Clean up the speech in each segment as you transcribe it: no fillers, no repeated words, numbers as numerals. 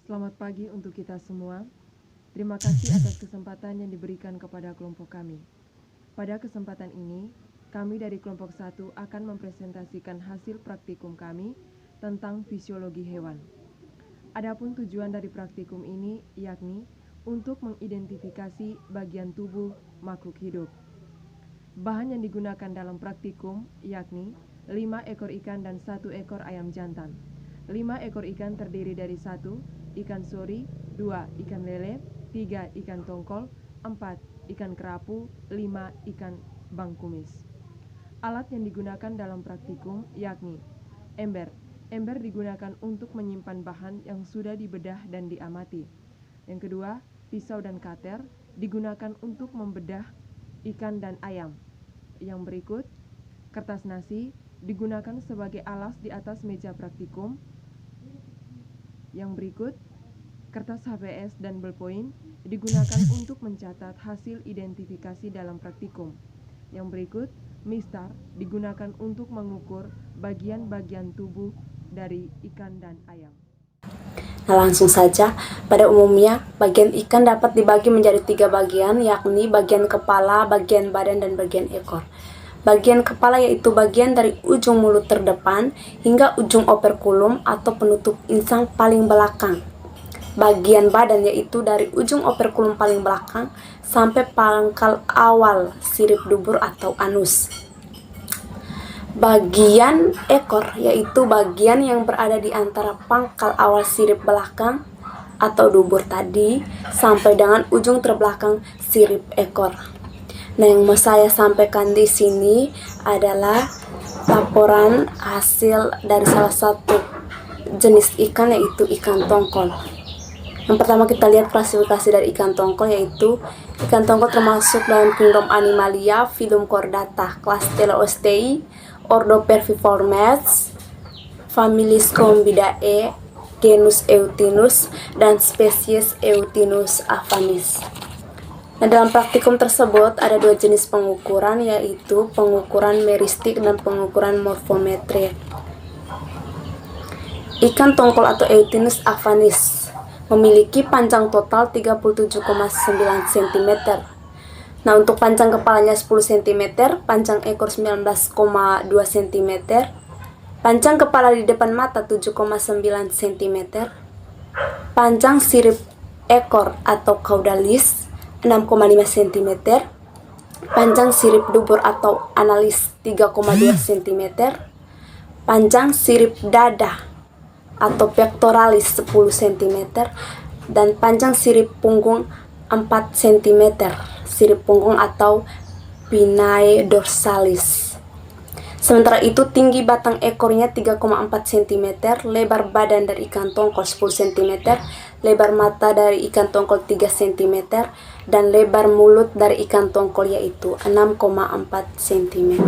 Selamat pagi untuk kita semua. Terima kasih atas kesempatan yang diberikan kepada kelompok kami. Pada kesempatan ini, kami dari kelompok 1 akan mempresentasikan hasil praktikum kami tentang fisiologi hewan. Adapun tujuan dari praktikum ini yakni untuk mengidentifikasi bagian tubuh makhluk hidup. Bahan yang digunakan dalam praktikum yakni 5 ekor ikan dan 1 ekor ayam jantan. 5 ekor ikan terdiri dari 1 ikan sori, 2 ikan lele, 3 ikan tongkol, 4 ikan kerapu, 5 ikan bangkumis. Alat yang digunakan dalam praktikum yakni ember. Ember digunakan untuk menyimpan bahan yang sudah dibedah dan diamati. Yang kedua, pisau dan cutter digunakan untuk membedah ikan dan ayam. Yang berikut, kertas nasi digunakan sebagai alas di atas meja praktikum. Yang berikut, kertas HVS dan ballpoint digunakan untuk mencatat hasil identifikasi dalam praktikum. Yang berikut, mistar digunakan untuk mengukur bagian-bagian tubuh dari ikan dan ayam. Nah, langsung saja. Pada umumnya, bagian ikan dapat dibagi menjadi 3 bagian, yakni bagian kepala, bagian badan, dan bagian ekor. Bagian kepala yaitu bagian dari ujung mulut terdepan hingga ujung operkulum atau penutup insang paling belakang. Bagian badan yaitu dari ujung operkulum paling belakang sampai pangkal awal sirip dubur atau anus. Bagian ekor yaitu bagian yang berada di antara pangkal awal sirip belakang atau dubur tadi sampai dengan ujung terbelakang sirip ekor. Nah, yang mau saya sampaikan di sini adalah laporan hasil dari salah satu jenis ikan yaitu ikan tongkol. Yang pertama kita lihat klasifikasi dari ikan tongkol yaitu ikan tongkol termasuk dalam kingdom Animalia, phylum Chordata, kelas Teleostei, ordo Perviformes, famili Scombidae, genus Eutinus, dan spesies Eutinus avanis. Nah, dalam praktikum tersebut ada 2 jenis pengukuran yaitu pengukuran meristik dan pengukuran morfometri. Ikan tongkol atau Eutinus avanis memiliki panjang total 37,9 cm. Nah, untuk panjang kepalanya 10 cm, panjang ekor 19,2 cm, panjang kepala di depan mata 7,9 cm, panjang sirip ekor atau caudalis 6,5 cm, panjang sirip dubur atau analis 3,2 cm, panjang sirip dada atau pectoralis 10 cm, dan panjang sirip punggung 4 cm, sirip punggung atau pinnae dorsalis. Sementara itu tinggi batang ekornya 3,4 cm, lebar badan dari ikan tongkol 10 cm, lebar mata dari ikan tongkol 3 cm, dan lebar mulut dari ikan tongkol yaitu 6,4 cm.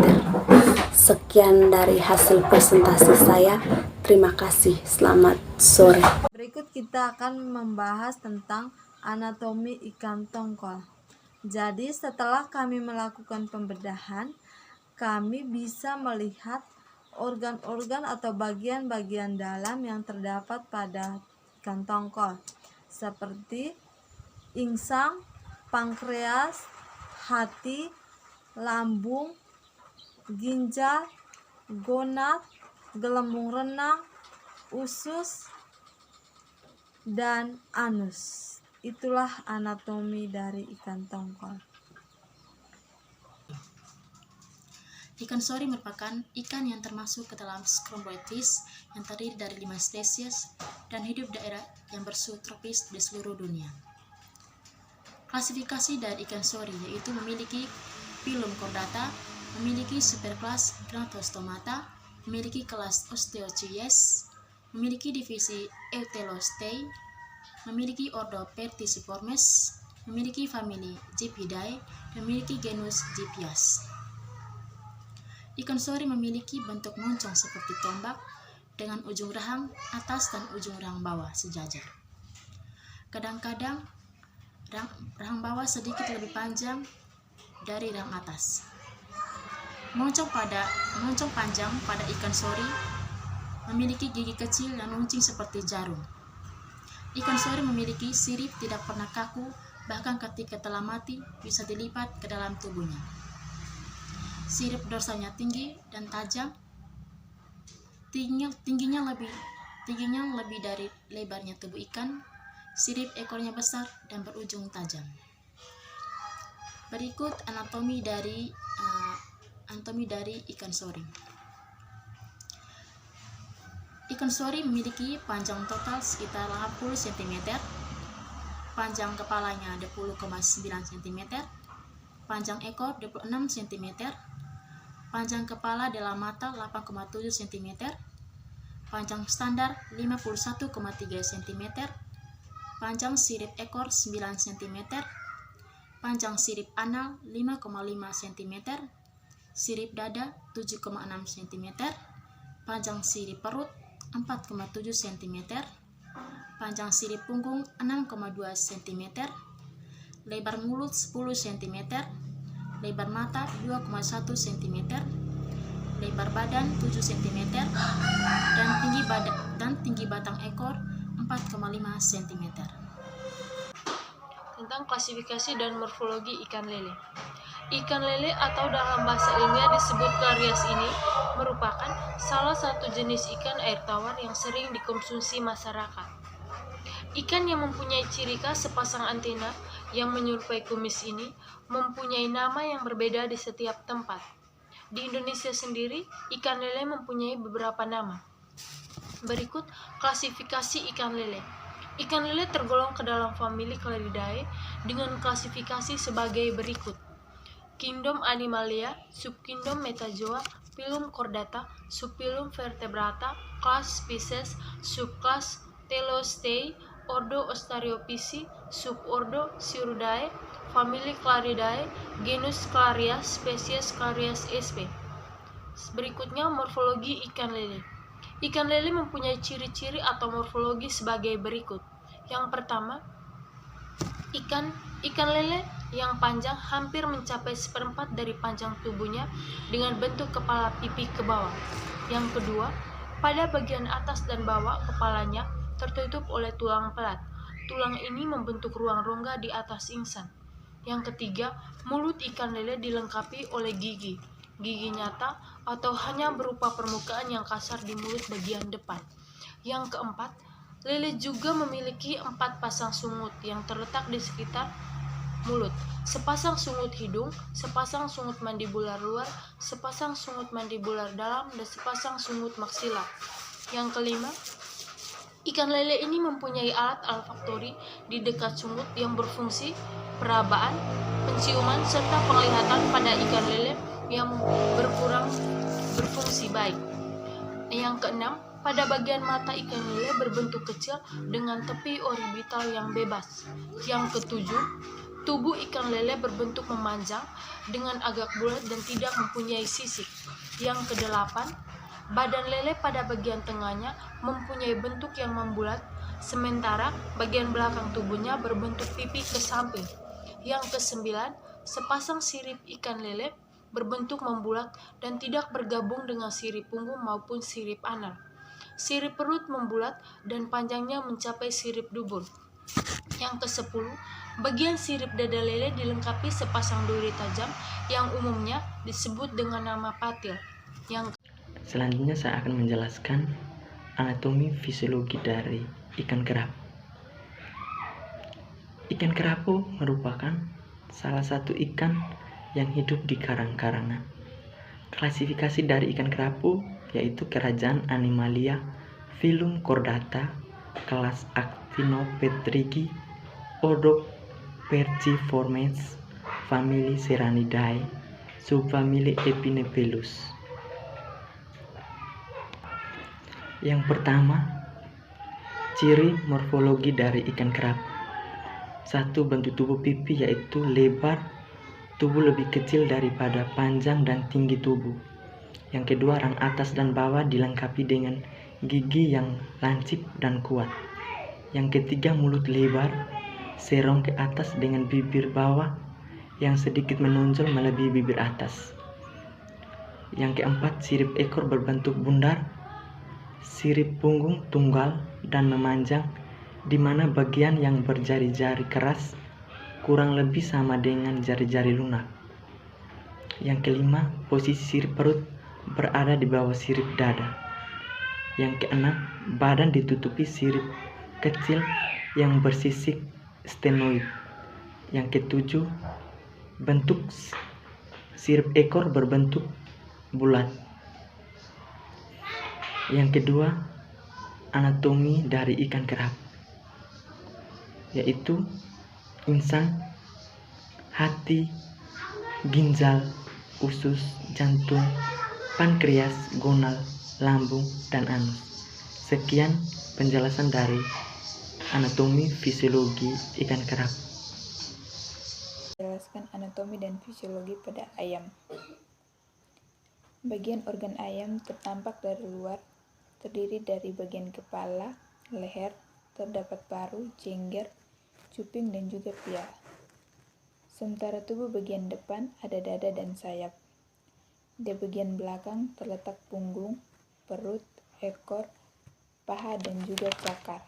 Sekian dari hasil presentasi saya. Terima kasih. Selamat sore. Berikut kita akan membahas tentang anatomi ikan tongkol. Jadi setelah kami melakukan pembedahan, kami bisa melihat organ-organ atau bagian-bagian dalam yang terdapat pada ikan tongkol, seperti insang, pankreas, hati, lambung, ginjal, gonad, gelembung renang, usus, dan anus. Itulah anatomi dari ikan tongkol. Ikan sori merupakan ikan yang termasuk ke dalam Scromboitis yang terdiri dari 5 spesies dan hidup daerah yang bersuhu tropis di seluruh dunia. Klasifikasi dari ikan sori yaitu memiliki phylum Chordata, memiliki superkelas Gnathostomata, memiliki kelas Osteochies, memiliki divisi Eutelostei, memiliki ordo Perticiformes, memiliki famili Gypidae, memiliki genus Gypias. Ikan sori memiliki bentuk moncong seperti tombak dengan ujung rahang atas dan ujung rahang bawah sejajar. Kadang-kadang rahang bawah sedikit lebih panjang dari rahang atas. Moncong panjang pada ikan sori memiliki gigi kecil yang runcing seperti jarum. Ikan sori memiliki sirip tidak pernah kaku, bahkan ketika telah mati bisa dilipat ke dalam tubuhnya. Sirip dorsalnya tinggi dan tajam, tingginya lebih dari lebarnya tubuh ikan. Sirip ekornya besar dan berujung tajam. Berikut anatomi dari ikan sori. Ikan sori memiliki panjang total sekitar 80 cm, panjang kepalanya 20,9 cm, panjang ekor 26 cm, panjang kepala dalam mata 8,7 cm, panjang standar 51,3 cm, panjang sirip ekor 9 cm, panjang sirip anal 5,5 cm, sirip dada 7,6 cm, panjang sirip perut 4,7 cm, panjang sirip punggung 6,2 cm, lebar mulut 10 cm, lebar mata 2,1 cm, lebar badan 7 cm, dan tinggi batang ekor 4,5 cm. Tentang klasifikasi dan morfologi ikan lele. Ikan lele atau dalam bahasa ilmiah disebut Clarias ini merupakan salah satu jenis ikan air tawar yang sering dikonsumsi masyarakat. Ikan yang mempunyai ciri khas sepasang antena yang menyerupai kumis ini mempunyai nama yang berbeda di setiap tempat. Di Indonesia sendiri, ikan lele mempunyai beberapa nama. Berikut klasifikasi ikan lele. Ikan lele tergolong ke dalam famili Claridae dengan klasifikasi sebagai berikut. Kingdom Animalia, Subkingdom Metazoa, Phylum Chordata, Subphylum Vertebrata, Class Species, Subclass Telostei, Ordo Ostariophysi, Subordo Sciuridae, Famili Claridae, Genus Clarias, Spesies Clarias sp. Berikutnya morfologi ikan lele. Ikan lele mempunyai ciri-ciri atau morfologi sebagai berikut. Yang pertama, ikan lele yang panjang hampir mencapai 1/4 dari panjang tubuhnya dengan bentuk kepala pipi ke bawah. Yang kedua, pada bagian atas dan bawah kepalanya tertutup oleh tulang pelat. Tulang ini membentuk ruang rongga di atas insang. Yang ketiga, mulut ikan lele dilengkapi oleh gigi. Gigi nyata atau hanya berupa permukaan yang kasar di mulut bagian depan. Yang keempat, lele juga memiliki 4 pasang sungut yang terletak di sekitar mulut. Sepasang sungut hidung, sepasang sungut mandibular luar, sepasang sungut mandibular dalam, dan sepasang sungut maksilar. Yang kelima, ikan lele ini mempunyai alat olfaktori di dekat sungut yang berfungsi perabaan, penciuman, serta penglihatan pada ikan lele yang berkurang berfungsi baik. Yang keenam, pada bagian mata ikan lele berbentuk kecil dengan tepi orbital yang bebas. Yang ketujuh, tubuh ikan lele berbentuk memanjang dengan agak bulat dan tidak mempunyai sisik. Yang kedelapan, badan lele pada bagian tengahnya mempunyai bentuk yang membulat, sementara bagian belakang tubuhnya berbentuk pipi ke samping. Yang kesembilan, sepasang sirip ikan lele berbentuk membulat dan tidak bergabung dengan sirip punggung maupun sirip anal. Sirip perut membulat dan panjangnya mencapai sirip dubur. Yang ke-10, bagian sirip dada lele dilengkapi sepasang duri tajam yang umumnya disebut dengan nama patil. Selanjutnya saya akan menjelaskan anatomi fisiologi dari ikan kerapu. Ikan kerapu merupakan salah satu ikan yang hidup di karang-karangan. Klasifikasi dari ikan kerapu yaitu kerajaan Animalia, Phylum Chordata, kelas Actinopterygi, ordo Perciformes, famili Serranidae, subfamili Epinephelus. Yang pertama, ciri morfologi dari ikan kerapu. 1. Bentuk tubuh pipi yaitu lebar, tubuh lebih kecil daripada panjang dan tinggi tubuh. Yang kedua, rang atas dan bawah dilengkapi dengan gigi yang lancip dan kuat. Yang ketiga, mulut lebar, serong ke atas dengan bibir bawah yang sedikit menonjol melebihi bibir atas. Yang keempat, sirip ekor berbentuk bundar, sirip punggung tunggal dan memanjang di mana bagian yang berjari-jari keras kurang lebih sama dengan jari-jari lunak. Yang kelima, posisi sirip perut berada di bawah sirip dada. Yang keenam, badan ditutupi sirip kecil yang bersisik stenoid. Yang ketujuh, bentuk sirip ekor berbentuk bulat. Yang kedua, anatomi dari ikan kerap, yaitu insang, hati, ginjal, usus, jantung, pankreas, gonal, lambung, dan anus. Sekian penjelasan dari anatomi fisiologi ikan kerap. Jelaskan anatomi dan fisiologi pada ayam. Bagian organ ayam tertampak dari luar, terdiri dari bagian kepala, leher, terdapat paru, jengger, cuping, dan juga pial. Sementara tubuh bagian depan ada dada dan sayap. Di bagian belakang terletak punggung, perut, ekor, paha, dan juga cakar.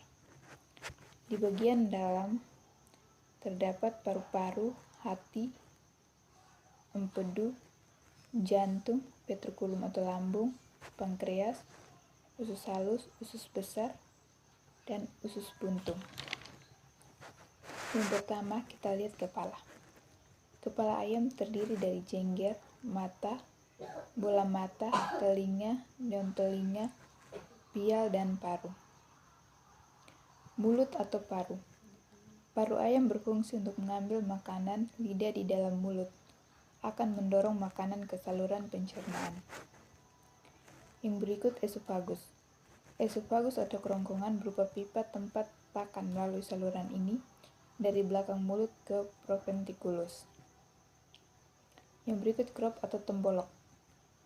Di bagian dalam terdapat paru-paru, hati, empedu, jantung, ventrikulum atau lambung, pankreas, usus halus, usus besar, dan usus buntung. Yang pertama kita lihat kepala. Kepala ayam terdiri dari jengger, mata, bola mata, telinga, daun telinga, pial, dan paru. Mulut atau paru. Paru ayam berfungsi untuk mengambil makanan lidah di dalam mulut, akan mendorong makanan ke saluran pencernaan. Yang berikut esofagus. Esofagus atau kerongkongan berupa pipa tempat pakan melalui saluran ini dari belakang mulut ke proventriculus. Yang berikut crop atau tembolok,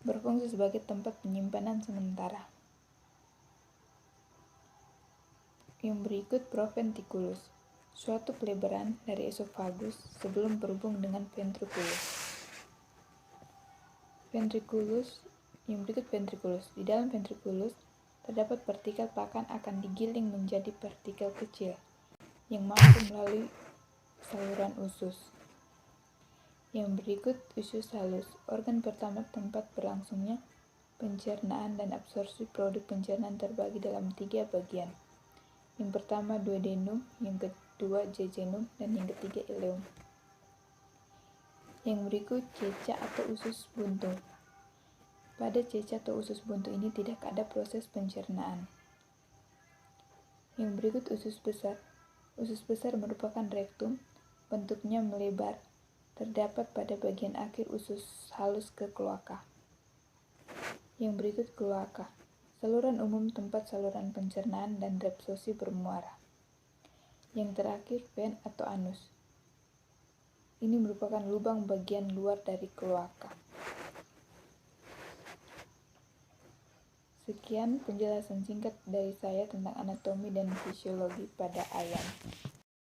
berfungsi sebagai tempat penyimpanan sementara. Yang berikut proventriculus, suatu pelebaran dari esofagus sebelum berhubung dengan ventriculus. Ventriculus, yang berikut ventriculus. Di dalam ventriculus terdapat partikel pakan akan digiling menjadi partikel kecil yang mampu melalui saluran usus. Yang berikut usus halus, organ pertama tempat berlangsungnya pencernaan dan absorpsi produk pencernaan terbagi dalam 3 bagian. Yang pertama duodenum, yang kedua jejunum, dan yang ketiga ileum. Yang berikut ceca atau usus buntu. Pada ceca atau usus buntu ini tidak ada proses pencernaan. Yang berikut usus besar. Usus besar merupakan rektum, bentuknya melebar, terdapat pada bagian akhir usus halus ke kloaka. Yang berikut kloaka, saluran umum tempat saluran pencernaan dan reabsorpsi bermuara. Yang terakhir ven atau anus. Ini merupakan lubang bagian luar dari kloaka. Sekian penjelasan singkat dari saya tentang anatomi dan fisiologi pada ayam.